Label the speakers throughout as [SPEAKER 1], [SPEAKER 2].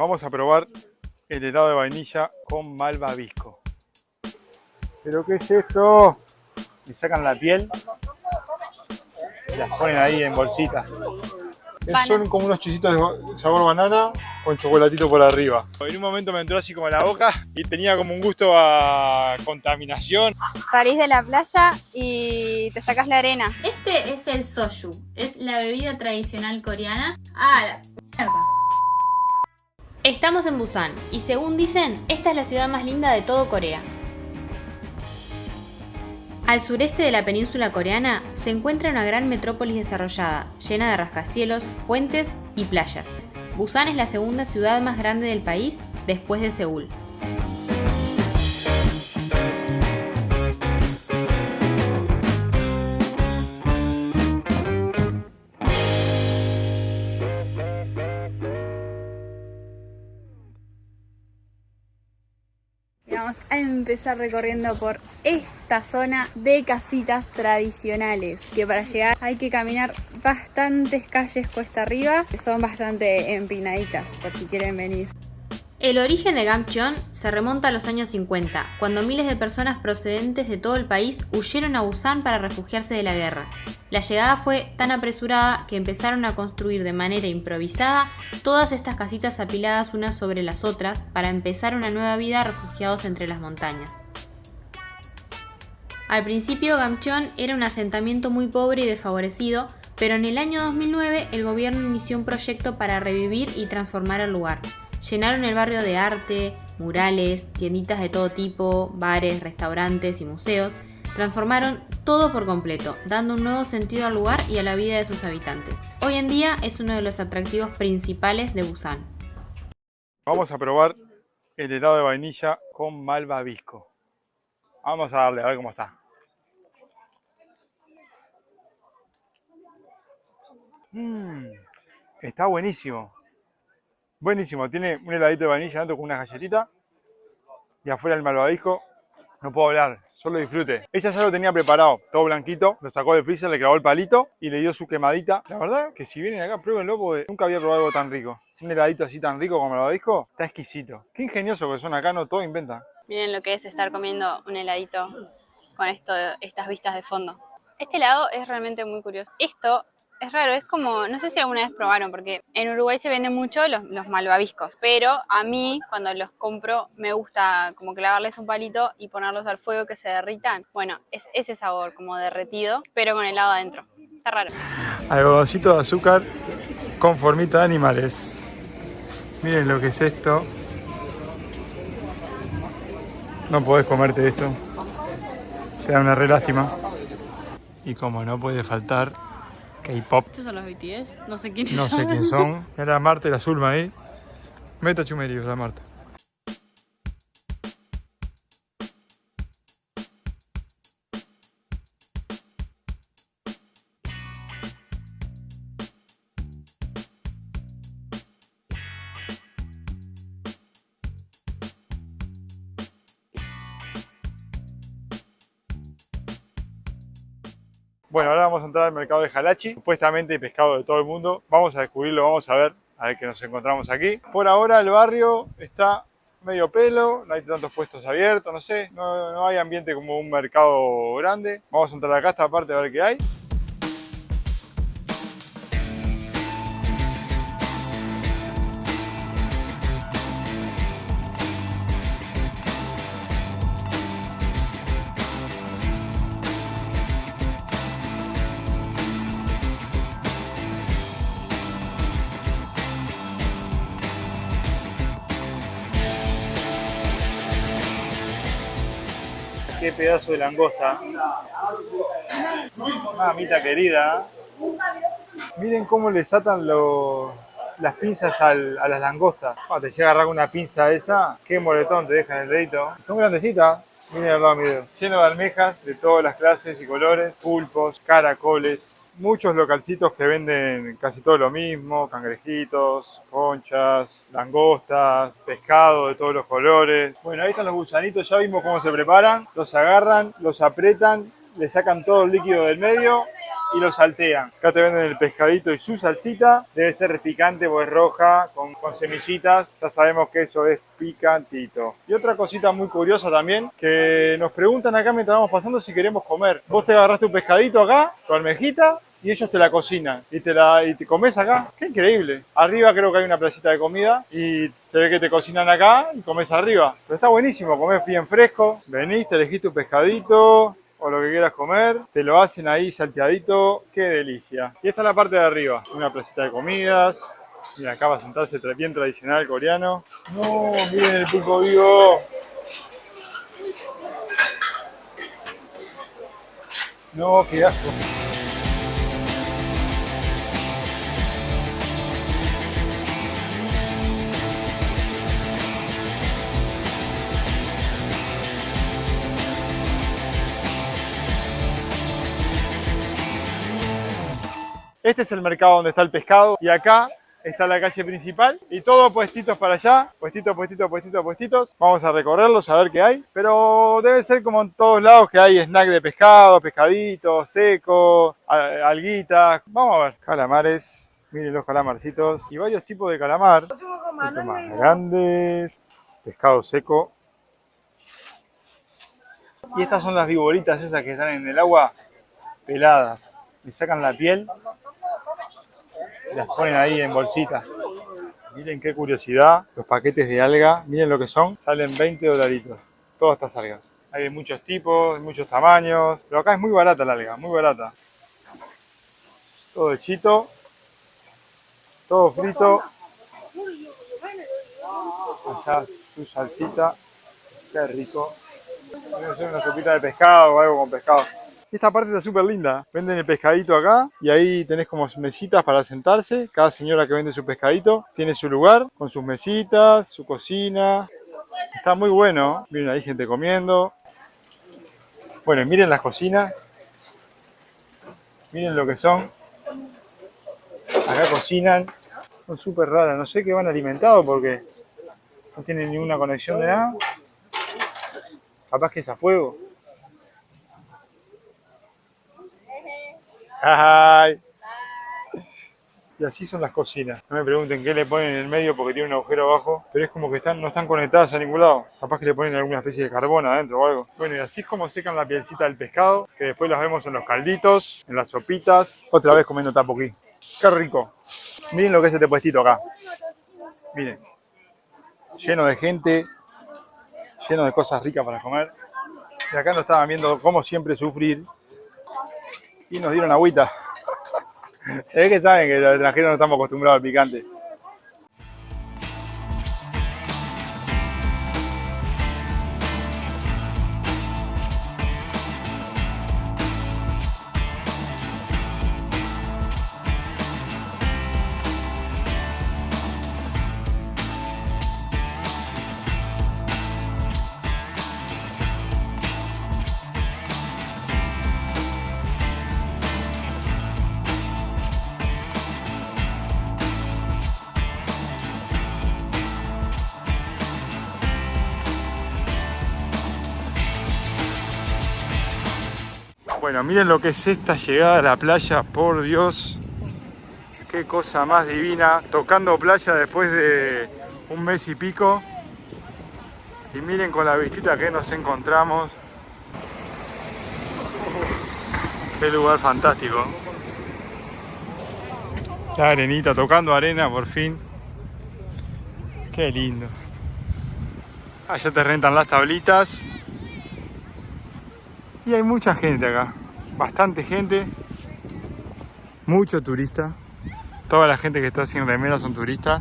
[SPEAKER 1] Vamos a probar el helado de vainilla con malvavisco. ¿Pero qué es esto? Le sacan la piel y las ponen ahí en bolsitas. Son como unos chisitos de sabor banana con chocolatito por arriba. En un momento me entró así como en la boca y tenía como un gusto a contaminación.
[SPEAKER 2] Salís de la playa y te sacás la arena.
[SPEAKER 3] Este es el soju, es la bebida tradicional coreana. Ah, la mierda. Estamos en Busan y según dicen, esta es la ciudad más linda de todo Corea. Al sureste de la península coreana se encuentra una gran metrópolis desarrollada, llena de rascacielos, puentes y playas. Busan es la segunda ciudad más grande del país después de Seúl.
[SPEAKER 2] Vamos a empezar recorriendo por esta zona de casitas tradicionales, que para llegar hay que caminar bastantes calles cuesta arriba, que son bastante empinaditas, por si quieren venir.
[SPEAKER 3] El origen de Gamcheon se remonta a los años 50, cuando miles de personas procedentes de todo el país huyeron a Busan para refugiarse de la guerra. La llegada fue tan apresurada que empezaron a construir de manera improvisada todas estas casitas apiladas unas sobre las otras para empezar una nueva vida refugiados entre las montañas. Al principio Gamcheon era un asentamiento muy pobre y desfavorecido, pero en el año 2009 el gobierno inició un proyecto para revivir y transformar el lugar. Llenaron el barrio de arte, murales, tienditas de todo tipo, bares, restaurantes y museos. Transformaron todo por completo, dando un nuevo sentido al lugar y a la vida de sus habitantes. Hoy en día es uno de los atractivos principales de Busan.
[SPEAKER 1] Vamos a probar el helado de vainilla con malvavisco. Vamos a darle a ver cómo está. Está buenísimo. Buenísimo, tiene un heladito de vainilla dentro con una galletita y afuera el malvavisco. No puedo hablar, solo disfrute. Ella ya lo tenía preparado, todo blanquito, lo sacó del freezer, le clavó el palito y le dio su quemadita. La verdad que si vienen acá, pruébenlo porque nunca había probado algo tan rico. Un heladito así tan rico como malvavisco, está exquisito. Qué ingenioso que son acá, no todo inventan.
[SPEAKER 2] Miren lo que es estar comiendo un heladito con estas vistas de fondo. Este helado es realmente muy curioso. Esto es raro, es como, no sé si alguna vez probaron, porque en Uruguay se venden mucho los malvaviscos, pero a mí cuando los compro me gusta como clavarles un palito y ponerlos al fuego que se derritan. Bueno, es ese sabor como derretido, pero con helado adentro. Está raro.
[SPEAKER 1] Algodoncito de azúcar con formita de animales. Miren lo que es esto. No podés comerte esto. Te da una re lástima. Y como no puede faltar K-pop.
[SPEAKER 3] ¿Estos son los BTS? No sé quiénes
[SPEAKER 1] No sé quién son. Era la Marta y la Zulma ahí. Meta chumeríos la Marta. Bueno, ahora vamos a entrar al mercado de Halachi, supuestamente pescado de todo el mundo. Vamos a descubrirlo, vamos a ver qué nos encontramos aquí. Por ahora el barrio está medio pelo, no hay tantos puestos abiertos, no sé, no hay ambiente como un mercado grande. Vamos a entrar acá a esta parte a ver qué hay. Qué pedazo de langosta. Mamita querida. Miren cómo les atan las pinzas a las langostas. Cuando te llega a agarrar una pinza esa, qué moretón te deja en el dedito. Son grandecitas. Miren al lado mío. Lleno de almejas de todas las clases y colores. Pulpos, caracoles. Muchos localcitos que venden casi todo lo mismo, cangrejitos, conchas, langostas, pescado de todos los colores. Bueno, ahí están los gusanitos, ya vimos cómo se preparan. Los agarran, los aprietan, le sacan todo el líquido del medio y lo saltean. Acá te venden el pescadito y su salsita. Debe ser picante porque es roja, con semillitas. Ya sabemos que eso es picantito. Y otra cosita muy curiosa también, que nos preguntan acá mientras vamos pasando si queremos comer. Vos te agarraste un pescadito acá, tu almejita, y ellos te la cocinan y te comes acá. ¡Qué increíble! Arriba creo que hay una placita de comida y se ve que te cocinan acá y comes arriba. Pero está buenísimo, comer bien fresco. Venís, te elegís tu pescadito o lo que quieras comer, te lo hacen ahí salteadito. ¡Qué delicia! Y esta es la parte de arriba, una placita de comidas. Mira, acá va a sentarse bien tradicional coreano. ¡No! ¡Miren el pulpo vivo! ¡No, qué asco! Este es el mercado donde está el pescado y acá está la calle principal y todos puestitos para allá, puestitos. Vamos a recorrerlos a ver qué hay, pero debe ser como en todos lados que hay snack de pescado, pescaditos, seco, alguitas. Vamos a ver, calamares, miren los calamarcitos y varios tipos de calamar, estos más grandes, pescado seco. Y estas son las viboritas esas que están en el agua peladas, le sacan la piel. Las ponen ahí en bolsitas. Miren qué curiosidad. Los paquetes de alga, miren lo que son. Salen 20 dolaritos. Todas estas algas. Hay de muchos tipos, de muchos tamaños. Pero acá es muy barata la alga, muy barata. Todo hechito. Todo frito. Allá su salsita. Qué rico. Debe ser una sopita de pescado o algo con pescado. Esta parte está súper linda. Venden el pescadito acá y ahí tenés como mesitas para sentarse. Cada señora que vende su pescadito tiene su lugar con sus mesitas, su cocina. Está muy bueno. Miren, ahí gente comiendo. Bueno, miren las cocinas. Miren lo que son. Acá cocinan. Son súper raras. No sé qué van alimentados porque no tienen ninguna conexión de nada. Capaz que es a fuego. ¡Ay! Y así son las cocinas. No me pregunten qué le ponen en el medio porque tiene un agujero abajo. Pero es como que no están conectadas a ningún lado. Capaz que le ponen alguna especie de carbón adentro o algo. Bueno, y así es como secan la pielcita del pescado. Que después las vemos en los calditos, en las sopitas. Otra vez comiendo tapoquí. ¡Qué rico! Miren lo que es este puestito acá. Miren. Lleno de gente. Lleno de cosas ricas para comer. Y acá nos estaban viendo como siempre sufrir. Y nos dieron agüita. Se ve que saben que los extranjeros no estamos acostumbrados al picante. Bueno, miren lo que es esta llegada a la playa, por Dios. Qué cosa más divina. Tocando playa después de un mes y pico. Y miren con la vistita que nos encontramos. Qué lugar fantástico. La arenita, tocando arena por fin. Qué lindo. Allá te rentan las tablitas. Y hay mucha gente acá. Bastante gente. Mucho turista. Toda la gente que está sin remera son turistas.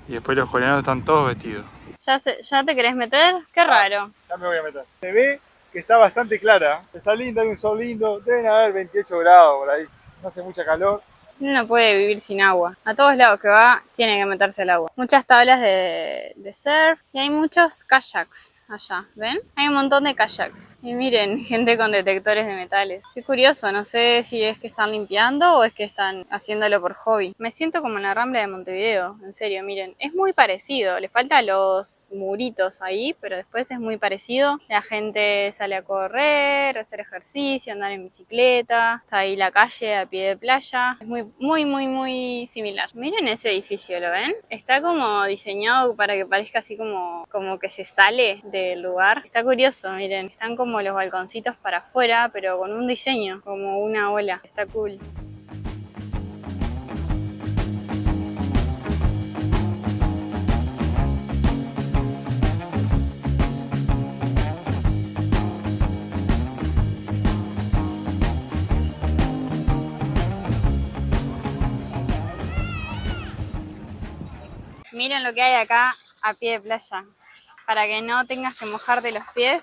[SPEAKER 1] Y después los coreanos están todos vestidos.
[SPEAKER 2] ¿Ya te querés meter? Qué raro.
[SPEAKER 1] Ya me voy a meter. Se ve que está bastante clara. Está lindo, hay un sol lindo. Deben haber 28 grados por ahí. No hace mucha calor.
[SPEAKER 2] Uno no puede vivir sin agua. A todos lados que va, tiene que meterse el agua. Muchas tablas de surf y hay muchos kayaks allá, ¿ven? Hay un montón de kayaks. Y miren, gente con detectores de metales. Qué curioso, no sé si es que están limpiando o es que están haciéndolo por hobby. Me siento como en la Rambla de Montevideo, en serio, miren. Es muy parecido, le faltan los muritos ahí, pero después es muy parecido. La gente sale a correr, a hacer ejercicio, andar en bicicleta. Está ahí la calle a pie de playa. Es muy similar. Miren ese edificio, ¿lo ven? Está como diseñado para que parezca así como que se sale del lugar. Está curioso, miren. Están como los balconcitos para afuera, pero con un diseño, como una ola. Está cool. Miren lo que hay acá a pie de playa. Para que no tengas que mojarte los pies,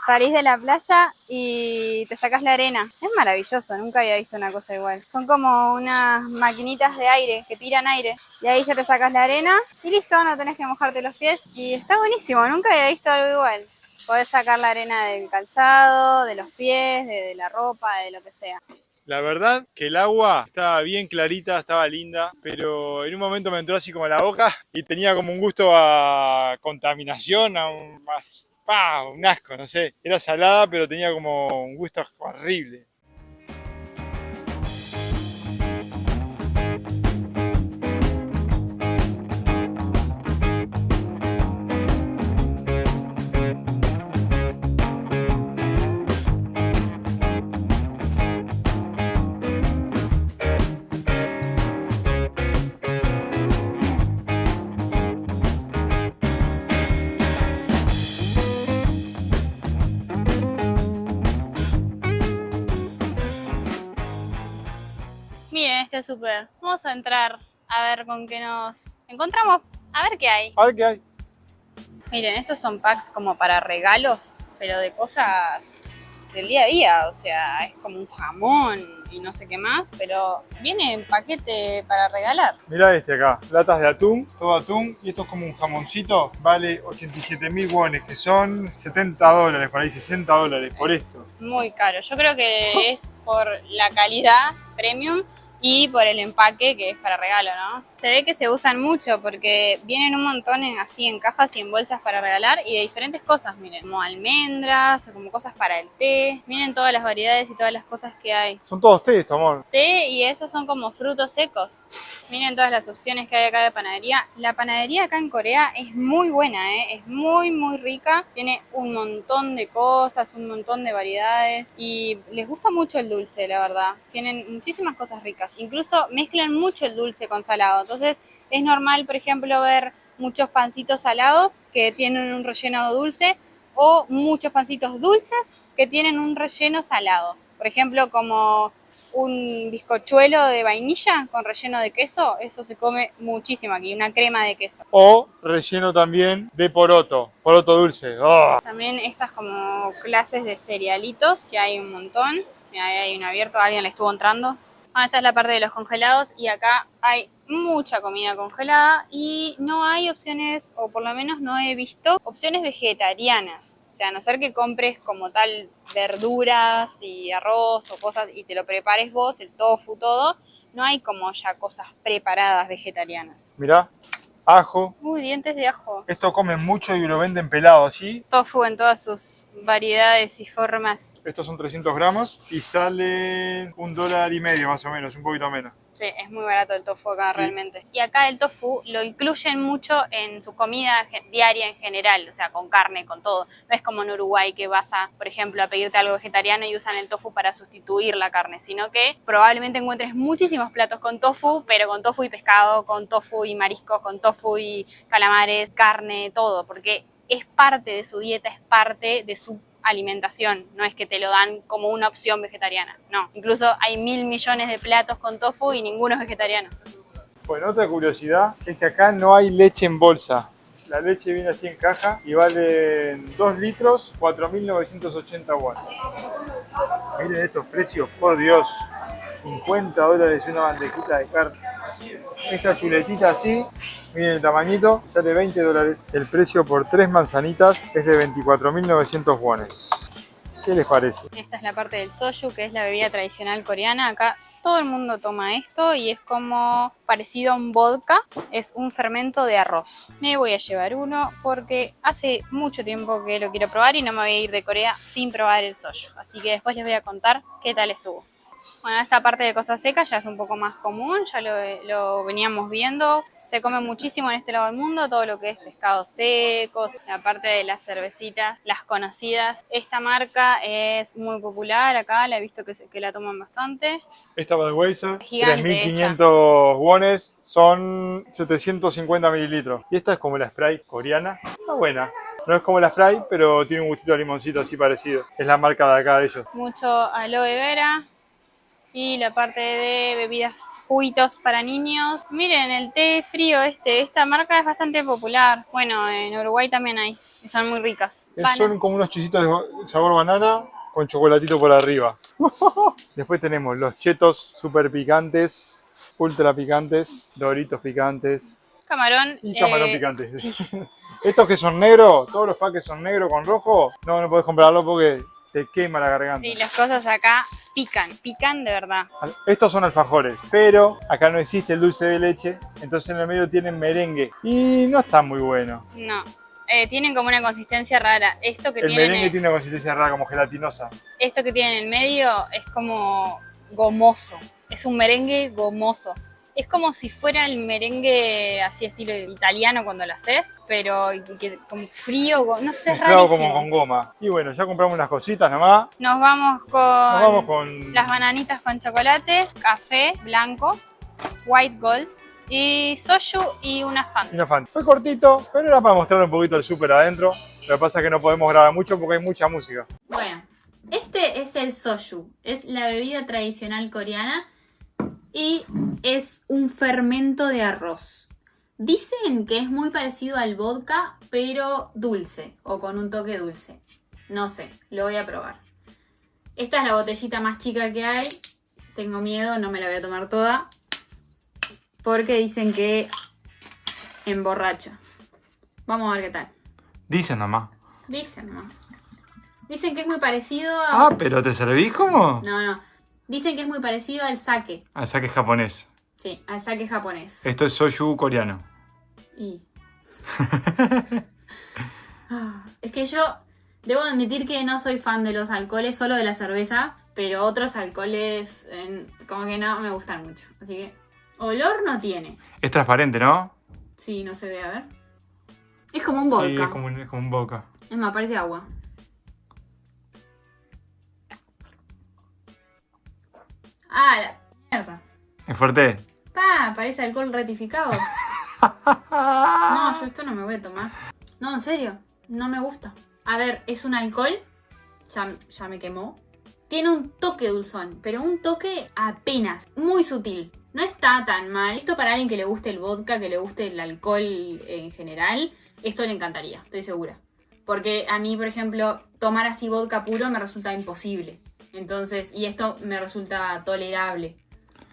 [SPEAKER 2] salís de la playa y te sacás la arena. Es maravilloso, nunca había visto una cosa igual. Son como unas maquinitas de aire que tiran aire. Y ahí ya te sacás la arena y listo, no tenés que mojarte los pies. Y está buenísimo, nunca había visto algo igual. Podés sacar la arena del calzado, de los pies, de la ropa, de lo que sea.
[SPEAKER 1] La verdad que el agua estaba bien clarita, estaba linda, pero en un momento me entró así como a la boca y tenía como un gusto a contaminación, un asco, no sé. Era salada, pero tenía como un gusto horrible.
[SPEAKER 2] Miren este súper. Vamos a entrar a ver con qué nos encontramos. A ver qué hay.
[SPEAKER 1] A ver qué hay.
[SPEAKER 2] Miren, estos son packs como para regalos, pero de cosas del día a día. O sea, es como un jamón y no sé qué más, pero viene en paquete para regalar.
[SPEAKER 1] Mirá este acá, latas de atún, todo atún, y esto es como un jamoncito, vale 87.000 wones, que son $70, por ahí $60 por esto.
[SPEAKER 2] Muy caro. Yo creo que es por la calidad premium y por el empaque que es para regalo, ¿no? Se ve que se usan mucho porque vienen un montón así en cajas y en bolsas para regalar y de diferentes cosas, miren, como almendras, como cosas para el té. Miren todas las variedades y todas las cosas que hay.
[SPEAKER 1] Son todos té, esto, amor.
[SPEAKER 2] Té y esos son como frutos secos. Miren todas las opciones que hay acá de panadería. La panadería acá en Corea es muy buena, es muy rica. Tiene un montón de cosas, un montón de variedades y les gusta mucho el dulce, la verdad. Tienen muchísimas cosas ricas. Incluso mezclan mucho el dulce con salado. Entonces es normal, por ejemplo, ver muchos pancitos salados que tienen un relleno dulce o muchos pancitos dulces que tienen un relleno salado. Por ejemplo, como un bizcochuelo de vainilla con relleno de queso, eso se come muchísimo aquí, una crema de queso.
[SPEAKER 1] O relleno también de poroto dulce. ¡Oh!
[SPEAKER 2] También estas como clases de cerealitos, que hay un montón. Mira, ahí hay un abierto, alguien le estuvo entrando. Esta es la parte de los congelados y acá hay mucha comida congelada y no hay opciones, o por lo menos no he visto, opciones vegetarianas. O sea, a no ser que compres como tal verduras y arroz o cosas y te lo prepares vos, el tofu, todo, no hay como ya cosas preparadas vegetarianas.
[SPEAKER 1] Mirá, ajo.
[SPEAKER 2] Uy, dientes de ajo.
[SPEAKER 1] Esto comen mucho y lo venden pelado así.
[SPEAKER 2] Tofu en todas sus variedades y formas.
[SPEAKER 1] Estos son 300 gramos y salen $1.50 más o menos, un poquito menos.
[SPEAKER 2] Sí, es muy barato el tofu acá realmente. Y acá el tofu lo incluyen mucho en su comida diaria en general, o sea, con carne, con todo. No es como en Uruguay que vas a, por ejemplo, a pedirte algo vegetariano y usan el tofu para sustituir la carne, sino que probablemente encuentres muchísimos platos con tofu, pero con tofu y pescado, con tofu y mariscos, con tofu y calamares, carne, todo, porque es parte de su dieta, es parte de su alimentación, no es que te lo dan como una opción vegetariana, no. Incluso hay 1.000 millones de platos con tofu y ninguno es vegetariano.
[SPEAKER 1] Bueno, otra curiosidad es que acá no hay leche en bolsa. La leche viene así en caja y vale 2 litros, 4.980 wones. Miren estos precios, por Dios. $50 una bandejita de carne. Esta chuletita así, miren el tamañito, sale $20. El precio por 3 manzanitas es de 24.900 wones. ¿Qué les parece?
[SPEAKER 2] Esta es la parte del soju, que es la bebida tradicional coreana. Acá todo el mundo toma esto y es como parecido a un vodka. Es un fermento de arroz. Me voy a llevar uno porque hace mucho tiempo que lo quiero probar y no me voy a ir de Corea sin probar el soju. Así que después les voy a contar qué tal estuvo. Bueno, esta parte de cosas secas ya es un poco más común, ya lo veníamos viendo. Se come muchísimo en este lado del mundo, todo lo que es pescados secos, la parte de las cervecitas, las conocidas. Esta marca es muy popular acá, la he visto que la toman bastante.
[SPEAKER 1] Esta Budweiser,
[SPEAKER 2] Gigante
[SPEAKER 1] 3.500 wones, son 750 mililitros. Y esta es como la Sprite coreana, está buena. No es como la Sprite, pero tiene un gustito de limoncito así parecido. Es la marca de acá de ellos.
[SPEAKER 2] Mucho aloe vera. Y la parte de bebidas, juguitos para niños. Miren, el té frío esta marca es bastante popular. Bueno, en Uruguay también hay, y son muy ricas.
[SPEAKER 1] Son como unos chisitos de sabor banana con chocolatito por arriba. Después tenemos los chetos super picantes, ultra picantes, doritos picantes.
[SPEAKER 2] Camarón.
[SPEAKER 1] Y camarón picante. Estos que son negros, todos los paques son negros con rojo, no podés comprarlo porque te quema la garganta.
[SPEAKER 2] Sí, las cosas acá pican de verdad.
[SPEAKER 1] Estos son alfajores, pero acá no existe el dulce de leche, entonces en el medio tienen merengue y no está muy bueno.
[SPEAKER 2] No, tienen como una consistencia rara. Esto que
[SPEAKER 1] El
[SPEAKER 2] tienen
[SPEAKER 1] merengue tiene una consistencia rara, como gelatinosa.
[SPEAKER 2] Esto que tiene en el medio es como gomoso, es un merengue gomoso. Es como si fuera el merengue así estilo italiano cuando lo haces, pero como frío, no sé,
[SPEAKER 1] mezclado
[SPEAKER 2] rarísimo.
[SPEAKER 1] como con goma. Y bueno, ya compramos unas cositas nomás.
[SPEAKER 2] Nos vamos
[SPEAKER 1] con
[SPEAKER 2] las bananitas con chocolate, café blanco, white gold y soju y una Fanta.
[SPEAKER 1] una Fanta. Fue cortito, pero era para mostrar un poquito el súper adentro. Lo que pasa es que no podemos grabar mucho porque hay mucha música.
[SPEAKER 3] Bueno, este es el soju, es la bebida tradicional coreana y es un fermento de arroz. Dicen que es muy parecido al vodka, pero dulce o con un toque dulce. No sé, lo voy a probar. Esta es la botellita más chica que hay. Tengo miedo, no me la voy a tomar toda porque dicen que emborracha. Vamos a ver qué tal.
[SPEAKER 1] Dicen nomás.
[SPEAKER 3] Dicen, ¿no? Dicen que es muy parecido a...
[SPEAKER 1] Ah, pero ¿te servís cómo?
[SPEAKER 3] No. Dicen que es muy parecido al sake.
[SPEAKER 1] Al sake japonés.
[SPEAKER 3] Sí, al sake japonés.
[SPEAKER 1] Esto es soju coreano.
[SPEAKER 3] Y... Es que yo debo admitir que no soy fan de los alcoholes, solo de la cerveza, pero otros alcoholes como que no me gustan mucho. Así que olor no tiene.
[SPEAKER 1] Es transparente, ¿no?
[SPEAKER 3] Sí, no se ve, a ver. Es como un vodka.
[SPEAKER 1] Sí, es como un vodka.
[SPEAKER 3] Es más, parece agua. Ah, la mierda.
[SPEAKER 1] ¿Es fuerte?
[SPEAKER 3] Parece alcohol rectificado. No, yo esto no me voy a tomar. No, en serio, no me gusta. A ver, es un alcohol, ya me quemó. Tiene un toque dulzón, pero un toque apenas, muy sutil. No está tan mal. Esto para alguien que le guste el vodka, que le guste el alcohol en general, esto le encantaría, estoy segura. Porque a mí, por ejemplo, tomar así vodka puro me resulta imposible. Entonces, y esto me resulta tolerable.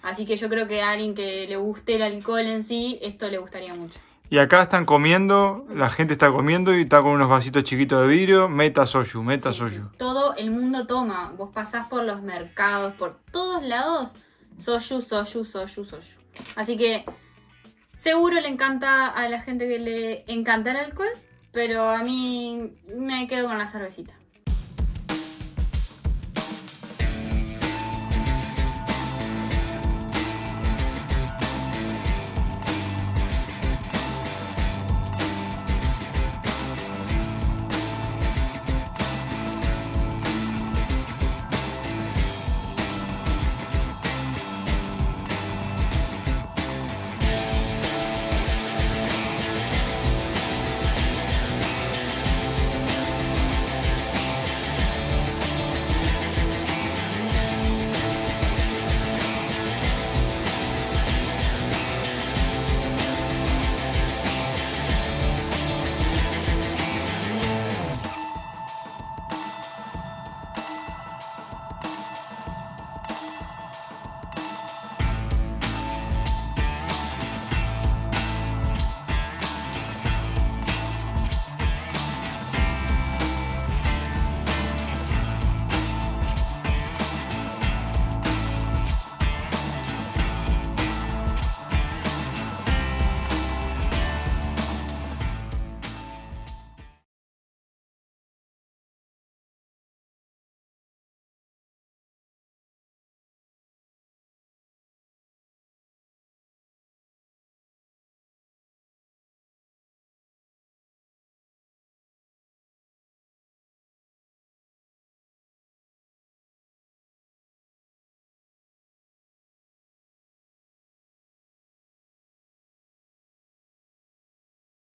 [SPEAKER 3] Así que yo creo que a alguien que le guste el alcohol en sí, esto le gustaría mucho.
[SPEAKER 1] Y acá están comiendo, la gente está comiendo y está con unos vasitos chiquitos de vidrio. Meta soju.
[SPEAKER 3] Todo el mundo toma. Vos pasás por los mercados, por todos lados. Soju. Así que seguro le encanta a la gente que le encanta el alcohol, pero a mí me quedo con la cervecita.